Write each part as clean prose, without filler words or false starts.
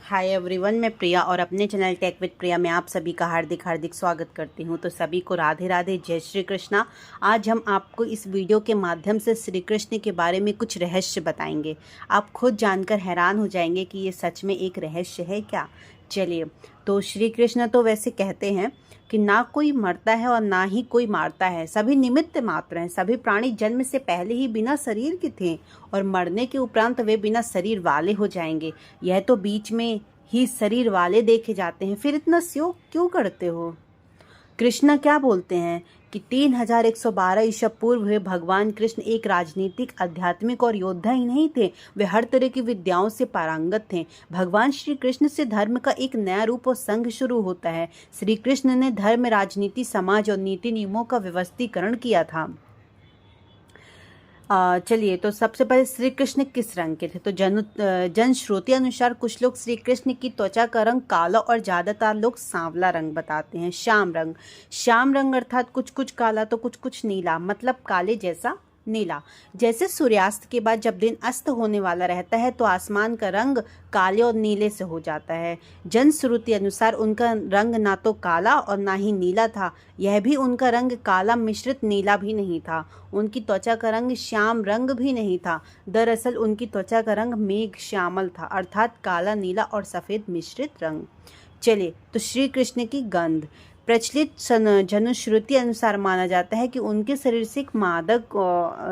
Hi everyone, मैं प्रिया और अपने चैनल टेक विद प्रिया में आप सभी का हार्दिक हार्दिक स्वागत करती हूं। तो सभी को राधे राधे, जय श्री कृष्णा। आज हम आपको इस वीडियो के माध्यम से श्री कृष्ण के बारे में कुछ रहस्य बताएंगे। आप खुद जानकर हैरान हो जाएंगे कि ये सच में एक रहस्य है क्या। चलिए, तो श्री कृष्ण तो वैसे कहते हैं कि ना कोई मरता है और ना ही कोई मारता है, सभी निमित्त मात्र हैं। सभी प्राणी जन्म से पहले ही बिना शरीर के थे और मरने के उपरांत वे बिना शरीर वाले हो जाएंगे। यह तो बीच में ही शरीर वाले देखे जाते हैं, फिर इतना शोक क्यों करते हो। कृष्ण क्या बोलते हैं कि 3112 ईसा पूर्व हुए भगवान कृष्ण एक राजनीतिक, आध्यात्मिक और योद्धा ही नहीं थे, वे हर तरह की विद्याओं से पारंगत थे। भगवान श्री कृष्ण से धर्म का एक नया रूप और संघ शुरू होता है। श्री कृष्ण ने धर्म, राजनीति, समाज और नीति नियमों का व्यवस्थीकरण किया था। चलिए, तो सबसे पहले श्री कृष्ण किस रंग के थे। तो जन श्रुति अनुसार कुछ लोग श्री कृष्ण की त्वचा का रंग काला और ज्यादातर लोग सांवला रंग बताते हैं। श्याम रंग अर्थात कुछ कुछ काला तो कुछ कुछ नीला, मतलब काले जैसा नीला। जैसे सूर्यास्त के बाद जब दिन अस्त होने वाला रहता है तो आसमान का रंग काले और नीले से हो जाता है। जनश्रुति अनुसार उनका रंग ना तो काला और ना ही नीला था, यह भी उनका रंग काला मिश्रित नीला भी नहीं था। उनकी त्वचा का रंग श्याम रंग भी नहीं था। दरअसल उनकी त्वचा का रंग मेघ श्यामल था, अर्थात काला, नीला और सफ़ेद मिश्रित रंग। चलिए, तो श्री कृष्ण की गंध। प्रचलित जनुश्रुति अनुसार माना जाता है कि उनके शरीर से एक मादक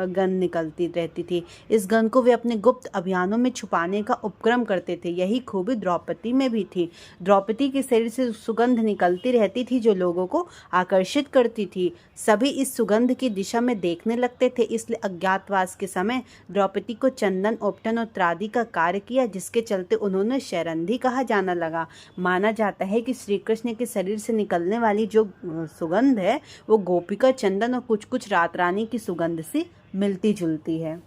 गंध निकलती रहती थी। इस गंध को वे अपने गुप्त अभियानों में छुपाने का उपक्रम करते थे। यही खूबी द्रौपदी में भी थी। द्रौपदी के शरीर से सुगंध निकलती रहती थी जो लोगों को आकर्षित करती थी। सभी इस सुगंध की दिशा में देखने लगते थे, इसलिए अज्ञातवास के समय द्रौपदी को चंदन, उपटन और त्रादि का कार्य किया, जिसके चलते उन्होंने शैरंधी कहा जाना लगा। माना जाता है कि श्री कृष्ण के शरीर से निकलने वाली जो सुगंध है वो गोपिका चंदन और कुछ कुछ रात रानी की सुगंध से मिलती जुलती है।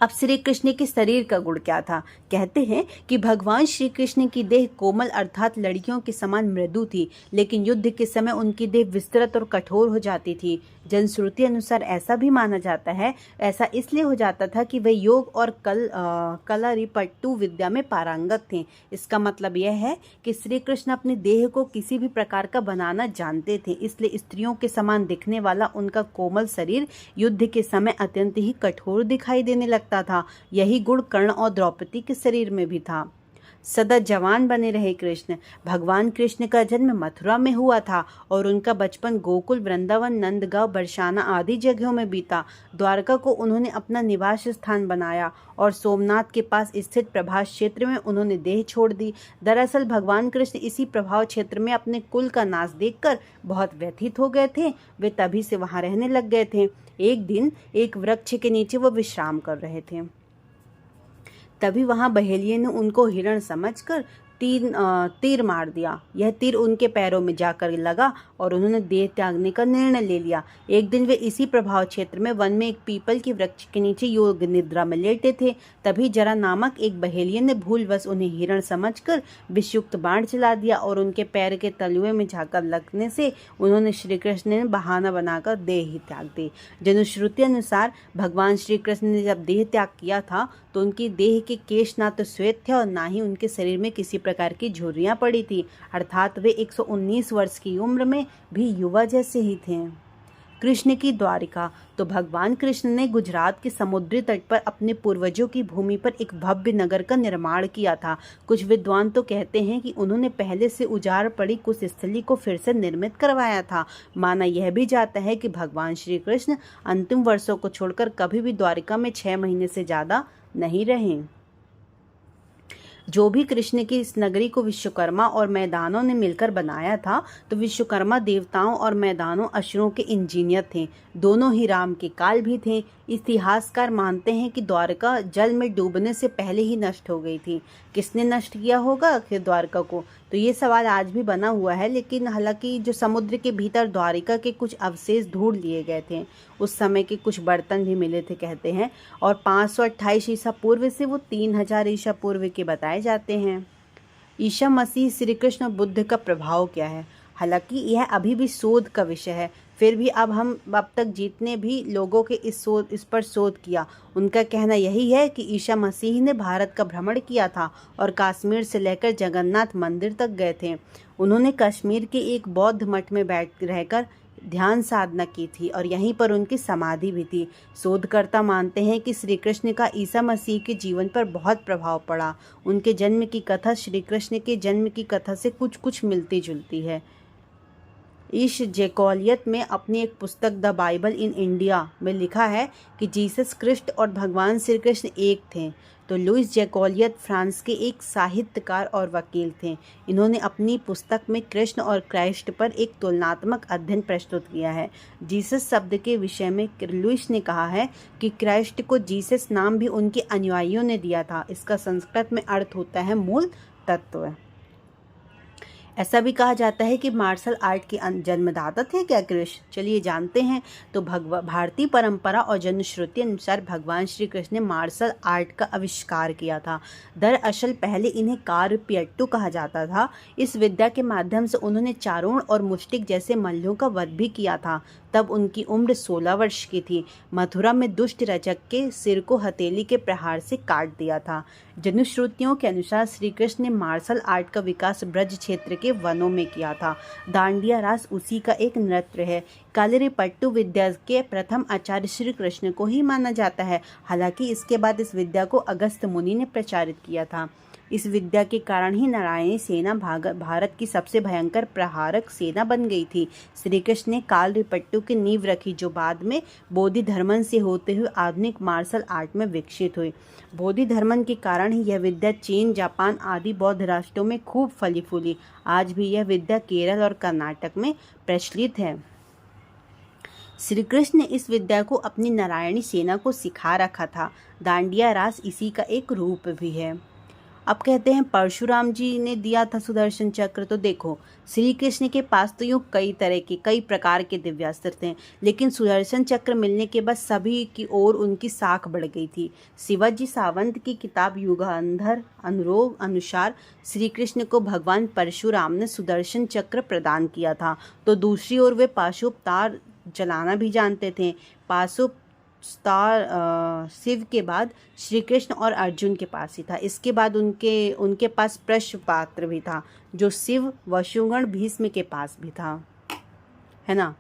अब श्री कृष्ण के शरीर का गुण क्या था। कहते हैं कि भगवान श्री कृष्ण की देह कोमल अर्थात लड़कियों के समान मृदु थी, लेकिन युद्ध के समय उनकी देह विस्तृत और कठोर हो जाती थी। जनश्रुति अनुसार ऐसा भी माना जाता है, ऐसा इसलिए हो जाता था कि वे योग और कलरीपट्टू विद्या में पारंगत थे। इसका मतलब यह है कि श्री कृष्ण अपने देह को किसी भी प्रकार का बनाना जानते थे, इसलिए स्त्रियों के समान दिखने वाला उनका कोमल शरीर युद्ध के समय अत्यंत ही कठोर दिखाई देने लगता था। यही गुण कर्ण और द्रौपदी के शरीर में भी था। सदा जवान बने रहे कृष्ण। भगवान कृष्ण का जन्म मथुरा में हुआ था और उनका बचपन गोकुल, वृंदावन, नंदगांव, बरसाना आदि जगहों में बीता। द्वारका को उन्होंने अपना निवास स्थान बनाया और सोमनाथ के पास स्थित प्रभास क्षेत्र में उन्होंने देह छोड़ दी। दरअसल भगवान कृष्ण इसी प्रभाव क्षेत्र में अपने कुल का नाश देखकर बहुत व्यथित हो गए थे। वे तभी से वहां रहने लग गए थे। एक दिन एक वृक्ष के नीचे वो विश्राम कर रहे थे, तभी वहां बहेलिये ने उनको हिरण समझकर तीर मार दिया। यह तीर उनके पैरों में जाकर लगा और उन्होंने देह त्यागने का निर्णय ले लिया। एक दिन वे इसी प्रभाव क्षेत्र में वन में एक पीपल की वृक्ष के नीचे योग निद्रा में लेटे थे। तभी जरा नामक एक बहेलिये ने भूलवश उन्हें हिरण समझकर विषयुक्त बाण चला दिया और उनके पैर के तलुए में जाकर लगने से उन्होंने श्री कृष्ण ने बहाना बनाकर देह ही त्याग दी। जनुश्रुति अनुसार भगवान श्री कृष्ण ने जब देह त्याग किया था तो उनकी देह के केश ना तो श्वेत थे और ना ही उनके शरीर में किसी प्रकार की झुर्रियां पड़ी थी, अर्थात वे 119 वर्ष की उम्र में भी युवा जैसे ही थे। कृष्ण की द्वारिका। तो भगवान कृष्ण ने गुजरात के समुद्री तट पर अपने पूर्वजों की भूमि पर एक भव्य नगर का निर्माण किया था। कुछ विद्वान तो कहते हैं कि उन्होंने पहले से उजाड़ पड़ी कुशस्थली को फिर से निर्मित करवाया था। माना यह भी जाता है कि भगवान श्री कृष्ण अंतिम वर्षों को छोड़कर कभी भी द्वारिका में 6 महीने से ज्यादा नहीं रहे। जो भी कृष्ण की इस नगरी को विश्वकर्मा और मैदानों ने मिलकर बनाया था, तो विश्वकर्मा देवताओं और मैदानों असुरों के इंजीनियर थे। दोनों ही राम के काल भी थे। इतिहासकार मानते हैं कि द्वारका जल में डूबने से पहले ही नष्ट हो गई थी। किसने नष्ट किया होगा आखिर द्वारका को, तो ये सवाल आज भी बना हुआ है। लेकिन हालांकि जो समुद्र के भीतर द्वारिका के कुछ अवशेष ढूंढ लिए गए थे, उस समय के कुछ बर्तन भी मिले थे कहते हैं, और 528 ईसा पूर्व से वो 3000 ईसा पूर्व के बताए जाते हैं। ईसा मसीह, श्री कृष्ण, बुद्ध का प्रभाव क्या है। हालांकि यह अभी भी शोध का विषय है, फिर भी अब तक जितने भी लोगों के इस पर शोध किया, उनका कहना यही है कि ईसा मसीह ने भारत का भ्रमण किया था और कश्मीर से लेकर जगन्नाथ मंदिर तक गए थे। उन्होंने कश्मीर के एक बौद्ध मठ में बैठ रहकर ध्यान साधना की थी और यहीं पर उनकी समाधि भी थी। शोधकर्ता मानते हैं कि श्री कृष्ण का ईसा मसीह के जीवन पर बहुत प्रभाव पड़ा। उनके जन्म की कथा श्री कृष्ण के जन्म की कथा से कुछ कुछ मिलती जुलती है। ईश जैकोलियत में अपनी एक पुस्तक द बाइबल इन इंडिया में लिखा है कि जीसस क्रिस्ट और भगवान श्री कृष्ण एक थे। तो लुइस जैकोलियत फ्रांस के एक साहित्यकार और वकील थे। इन्होंने अपनी पुस्तक में कृष्ण और क्राइस्ट पर एक तुलनात्मक अध्ययन प्रस्तुत किया है। जीसस शब्द के विषय में लुइस ने कहा है कि क्राइस्ट को जीसस नाम भी उनके अनुयायियों ने दिया था। इसका संस्कृत में अर्थ होता है मूल तत्व। ऐसा भी कहा जाता है कि मार्शल आर्ट के जन्मदाता थे क्या कृष्ण? चलिए जानते हैं। तो भारतीय परंपरा और जनश्रुति अनुसार भगवान श्री कृष्ण ने मार्शल आर्ट का आविष्कार किया था। दरअसल पहले इन्हें कारपियट्टू कहा जाता था। इस विद्या के माध्यम से उन्होंने चारों और मुष्टिक जैसे मल्लों का वध भी किया था। तब उनकी उम्र 16 वर्ष की थी। मथुरा में दुष्ट रचक के सिर को हथेली के प्रहार से काट दिया था। जनश्रुतियों के अनुसार श्री कृष्ण ने मार्शल आर्ट का विकास ब्रज क्षेत्र के वनों में किया था। दांडिया रास उसी का एक नृत्य है। कालरीपट्टू विद्या के प्रथम आचार्य श्री कृष्ण को ही माना जाता है। हालांकि इसके बाद इस विद्या को अगस्त्य मुनि ने प्रचारित किया था। इस विद्या के कारण ही नारायणी सेना भारत की सबसे भयंकर प्रहारक सेना बन गई थी। श्री कृष्ण ने कालरीपट्टू की नींव रखी, जो बाद में बोधि धर्मन से होते हुए आधुनिक मार्शल आर्ट में विकसित हुई। बोधि धर्मन के कारण ही यह विद्या चीन, जापान आदि बौद्ध राष्ट्रों में खूब फली फूली। आज भी यह विद्या केरल और कर्नाटक में प्रचलित है। श्री कृष्ण ने इस विद्या को अपनी नारायणी सेना को सिखा रखा था। दांडिया रास इसी का एक रूप भी है। अब कहते हैं परशुराम जी ने दिया था सुदर्शन चक्र। तो देखो, श्री कृष्ण के पास तो यूँ कई प्रकार के दिव्यास्त्र थे, लेकिन सुदर्शन चक्र मिलने के बाद सभी की ओर उनकी साख बढ़ गई थी। शिवाजी सावंत की किताब युगांधर अनुरोग अनुसार श्री कृष्ण को भगवान परशुराम ने सुदर्शन चक्र प्रदान किया था। तो दूसरी ओर वे पाशुपतार चलाना भी जानते थे। शिव के बाद श्री कृष्ण और अर्जुन के पास ही था। इसके बाद उनके पास प्रश्नपात्र भी था, जो शिव वशुगण भीष्म के पास भी था, है ना।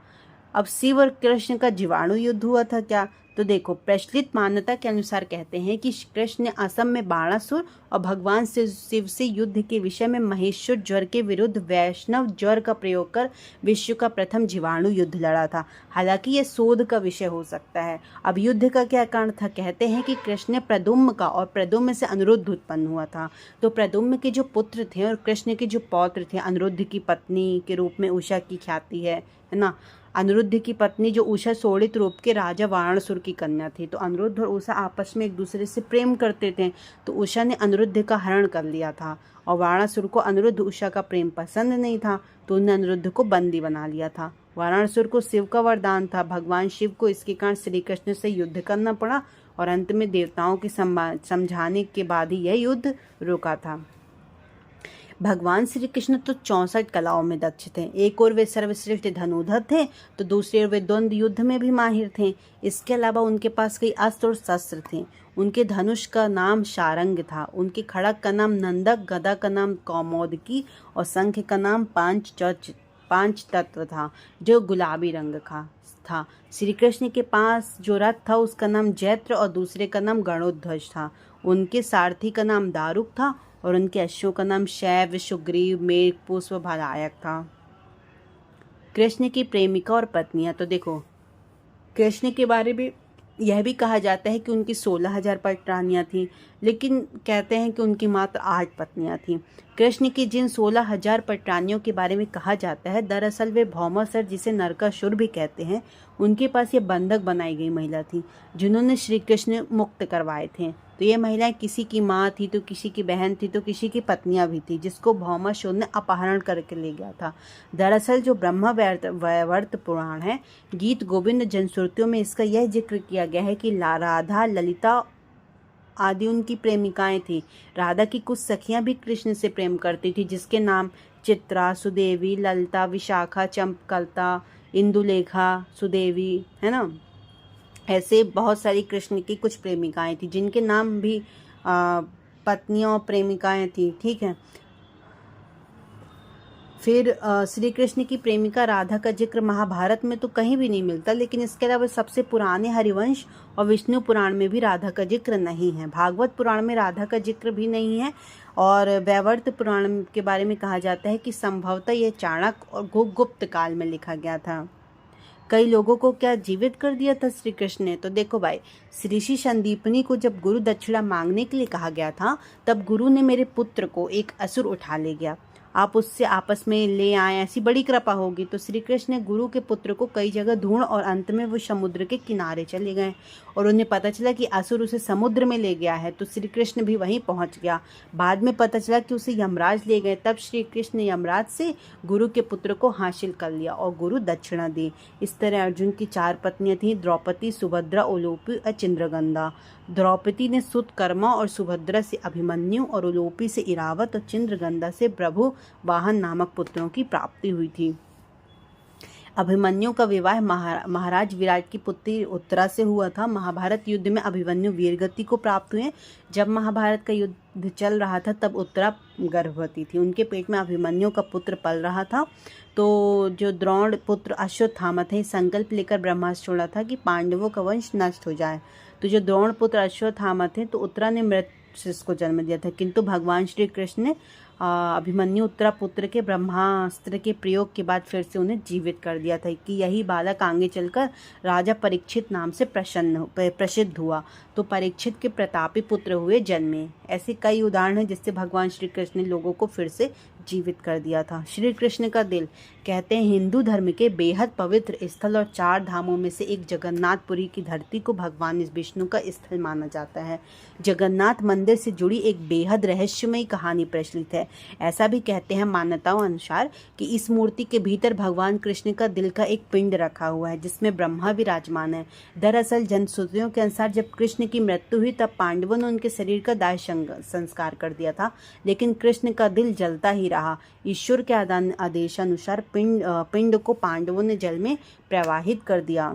अब शिव और कृष्ण का जीवाणु युद्ध हुआ था क्या? तो देखो, प्रचलित मान्यता के अनुसार कहते हैं कि कृष्ण ने असम में बाणासुर और भगवान शिव से युद्ध के विषय में महेश्वर ज्वर के विरुद्ध वैष्णव ज्वर का प्रयोग कर विश्व का प्रथम जीवाणु युद्ध लड़ा था। हालांकि यह शोध का विषय हो सकता है। अब युद्ध का क्या कारण था? कहते हैं कि कृष्ण ने प्रद्युम्न का और प्रद्युम्न से अनिरुद्ध उत्पन्न हुआ था। तो प्रद्युम्न के जो पुत्र थे और कृष्ण के जो पौत्र थे, अनिरुद्ध की पत्नी के रूप में उषा की ख्याति है ना। अनिरुद्ध की पत्नी जो उषा शोणित रूप के राजा वाणासुर की कन्या थी। तो अनिरुद्ध और उषा आपस में एक दूसरे से प्रेम करते थे। तो उषा ने अनिरुद्ध का हरण कर लिया था और वाणासुर को अनिरुद्ध उषा का प्रेम पसंद नहीं था, तो उन्होंने अनिरुद्ध को बंदी बना लिया था। वाणासुर को शिव का वरदान था। भगवान शिव को इसके कारण श्री कृष्ण से युद्ध करना पड़ा और अंत में देवताओं के समझाने के बाद ही यह युद्ध रुका था। भगवान श्री कृष्ण तो 64 कलाओं में दक्ष थे। एक और वे सर्वश्रेष्ठ धनुधर थे, तो दूसरी ओर वे द्वंद्व युद्ध में भी माहिर थे। इसके अलावा उनके पास कई अस्त्र और शस्त्र थे। उनके धनुष का नाम शारंग था, उनके खड़ग का नाम नंदक, गदा का नाम कौमोदकी और शंख का नाम पांच तत्व था, जो गुलाबी रंग का था। श्री कृष्ण के पास जो रथ था उसका नाम जैत्र और दूसरे का नाम गणोध्वज था। उनके सारथी का नाम दारुक था और उनके अश्वों का नाम शैव, सुग्रीव, मेघ, पुष्प, भलायक था। कृष्ण की प्रेमिका और पत्नियां। तो देखो, कृष्ण के बारे में यह भी कहा जाता है कि उनकी 16,000 पटरानियां थीं, लेकिन कहते हैं कि उनकी मात्र 8 पत्नियां थीं। कृष्ण की जिन 16,000 पटरानियों के बारे में कहा जाता है, दरअसल वे भौमासुर, जिसे नरकासुर भी कहते हैं, उनके पास ये बंधक बनाई गई महिला थी, जिन्होंने श्री कृष्ण मुक्त करवाए थे। तो ये महिलाएं किसी की माँ थी, तो किसी की बहन थी, तो किसी की पत्नियां भी थी, जिसको भौमासुर ने अपहरण करके ले गया था। दरअसल जो ब्रह्म वैवर्त पुराण है, गीत गोविंद जनश्रुतियों में इसका यह जिक्र किया गया है कि राधा, ललिता आदि उनकी प्रेमिकाएं थी। राधा की कुछ सखियां भी कृष्ण से प्रेम करती थी, जिसके नाम चित्रा, सुदेवी, ललिता, विशाखा, चंपकलता, इंदुलेखा, सुदेवी, है ना। ऐसे बहुत सारी कृष्ण की कुछ प्रेमिकाएं थी जिनके नाम भी पत्नियां और प्रेमिकाएं थी, ठीक है। फिर श्री कृष्ण की प्रेमिका राधा का जिक्र महाभारत में तो कहीं भी नहीं मिलता, लेकिन इसके अलावा सबसे पुराने हरिवंश और विष्णु पुराण में भी राधा का जिक्र नहीं है। भागवत पुराण में राधा का जिक्र भी नहीं है, और वैवर्त पुराण के बारे में कहा जाता है कि संभवतः यह चाणक्य और गुप्त काल में लिखा गया था। कई लोगों को क्या जीवित कर दिया था श्री कृष्ण ने? तो देखो भाई, ऋषि संदीपनी को जब गुरु दक्षिणा मांगने के लिए कहा गया था, तब गुरु ने मेरे पुत्र को एक असुर उठा ले गया, आप उससे आपस में ले आए, ऐसी बड़ी कृपा होगी। तो श्री कृष्ण ने गुरु के पुत्र को कई जगह ढूंढ और अंत में वो समुद्र के किनारे चले गए और उन्हें पता चला कि असुर उसे समुद्र में ले गया है, तो श्री कृष्ण भी वहीं पहुंच गया। बाद में पता चला कि उसे यमराज ले गए, तब श्री कृष्ण ने यमराज से गुरु के पुत्र को हासिल कर लिया और गुरु दक्षिणा दी। इस तरह अर्जुन की 4 पत्नियां थीं, द्रौपदी, सुभद्रा, उलूपी और चिंद्रगंधा। द्रौपदी ने सुतकर्मा और सुभद्रा से अभिमन्यु और उलूपी से इरावत और चिंद्रगंधा से प्रभु वाहन नामक पुत्रों की प्राप्ति हुई थी। अभिमन्यु का विवाह महाराज विराट की पुत्री उत्तरा से हुआ था। महाभारत युद्ध में अभिमन्यु वीरगति को प्राप्त हुए। जब महाभारत का युद्ध चल रहा था तब उत्तरा गर्भवती थी, उनके पेट में अभिमन्यु का पुत्र पल रहा था। तो जो द्रोण पुत्र अश्वत्थामा थे, संकल्प लेकर ब्रह्मास्त्र छोड़ा था कि पांडवों का वंश नष्ट हो जाए। तो जो द्रोण पुत्र अश्वत्थामा थे, तो उत्तरा ने मृत शिशु को जन्म दिया था, किंतु भगवान श्री कृष्ण ने अभिमन्यु उत्तरा पुत्र के ब्रह्मास्त्र के प्रयोग के बाद फिर से उन्हें जीवित कर दिया था कि यही बालक आगे चलकर राजा परीक्षित नाम से प्रसिद्ध हुआ। तो परीक्षित के प्रतापी पुत्र हुए जन्मे। ऐसे कई उदाहरण हैं जिससे भगवान श्री कृष्ण ने लोगों को फिर से जीवित कर दिया था। श्री कृष्ण का दिल, कहते हैं हिंदू धर्म के बेहद पवित्र स्थल और 4 धामों में से एक जगन्नाथपुरी की धरती को भगवान विष्णु का स्थल माना जाता है। जगन्नाथ मंदिर से जुड़ी एक बेहद रहस्यमयी कहानी प्रचलित है। ऐसा भी कहते हैं मान्यताओं अनुसार कि इस मूर्ति के भीतर भगवान कृष्ण का दिल का एक पिंड रखा हुआ है जिसमें ब्रह्मा विराजमान है। दरअसल जनश्रुतियों के अनुसार जब कृष्ण की मृत्यु हुई तब पांडवों ने उनके शरीर का दाह संस्कार कर दिया था, लेकिन कृष्ण का दिल जलता ही रहा। ईश्वर के आदेशानुसार पिंड को पांडवों ने जल में प्रवाहित कर दिया।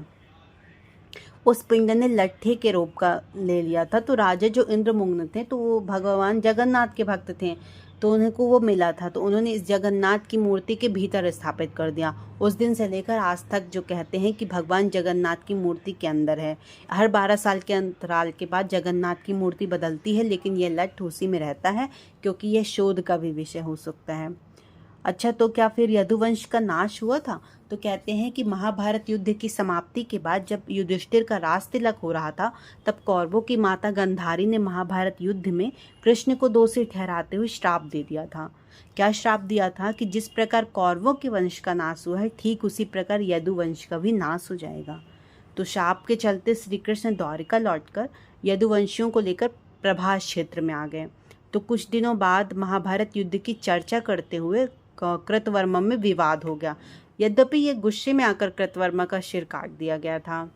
उस पिंड ने लट्ठे के रूप का ले लिया था। तो राजा जो इंद्रमुग्न थे, तो वो भगवान जगन्नाथ के भक्त थे, तो उन्हें को वो मिला था, तो उन्होंने इस जगन्नाथ की मूर्ति के भीतर स्थापित कर दिया। उस दिन से लेकर आज तक जो कहते हैं कि भगवान जगन्नाथ की मूर्ति के अंदर है। हर 12 साल के अंतराल के बाद जगन्नाथ की मूर्ति बदलती है, लेकिन यह लट्ठ उसी में रहता है, क्योंकि यह शोध का भी विषय हो सकता है। अच्छा, तो क्या फिर यदुवंश का नाश हुआ था? तो कहते हैं कि महाभारत युद्ध की समाप्ति के बाद जब युधिष्ठिर का राज तिलक हो रहा था, तब कौरवों की माता गंधारी ने महाभारत युद्ध में कृष्ण को दोषी ठहराते हुए श्राप दे दिया था। क्या श्राप दिया था? कि जिस प्रकार कौरवों के वंश का नाश हुआ है, ठीक उसी प्रकार यदुवंश का भी नाश हो जाएगा। तो श्राप के चलते श्री कृष्ण द्वारिका लौटकर यदुवंशियों को लेकर प्रभास क्षेत्र में आ गए। तो कुछ दिनों बाद महाभारत युद्ध की चर्चा करते हुए कृतवर्मा में विवाद हो गया। यद्यपि ये गुस्से में आकर कृतवर्मा का सिर काट दिया गया था।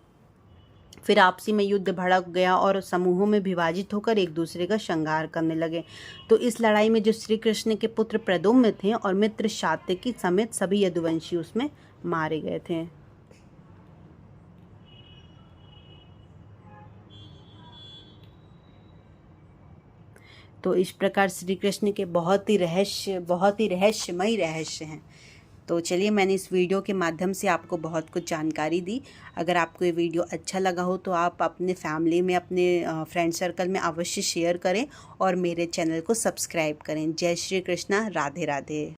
फिर आपसी में युद्ध भड़क गया और समूहों में विभाजित होकर एक दूसरे का संहार करने लगे। तो इस लड़ाई में जो श्री कृष्ण के पुत्र प्रद्युम्न थे और मित्र सात्यकी समेत सभी यदुवंशी उसमें मारे गए थे। तो इस प्रकार श्री कृष्ण के बहुत ही रहस्यमयी रहस्य हैं। तो चलिए, मैंने इस वीडियो के माध्यम से आपको बहुत कुछ जानकारी दी। अगर आपको ये वीडियो अच्छा लगा हो तो आप अपने फैमिली में, अपने फ्रेंड सर्कल में अवश्य शेयर करें और मेरे चैनल को सब्सक्राइब करें। जय श्री कृष्णा, राधे राधे।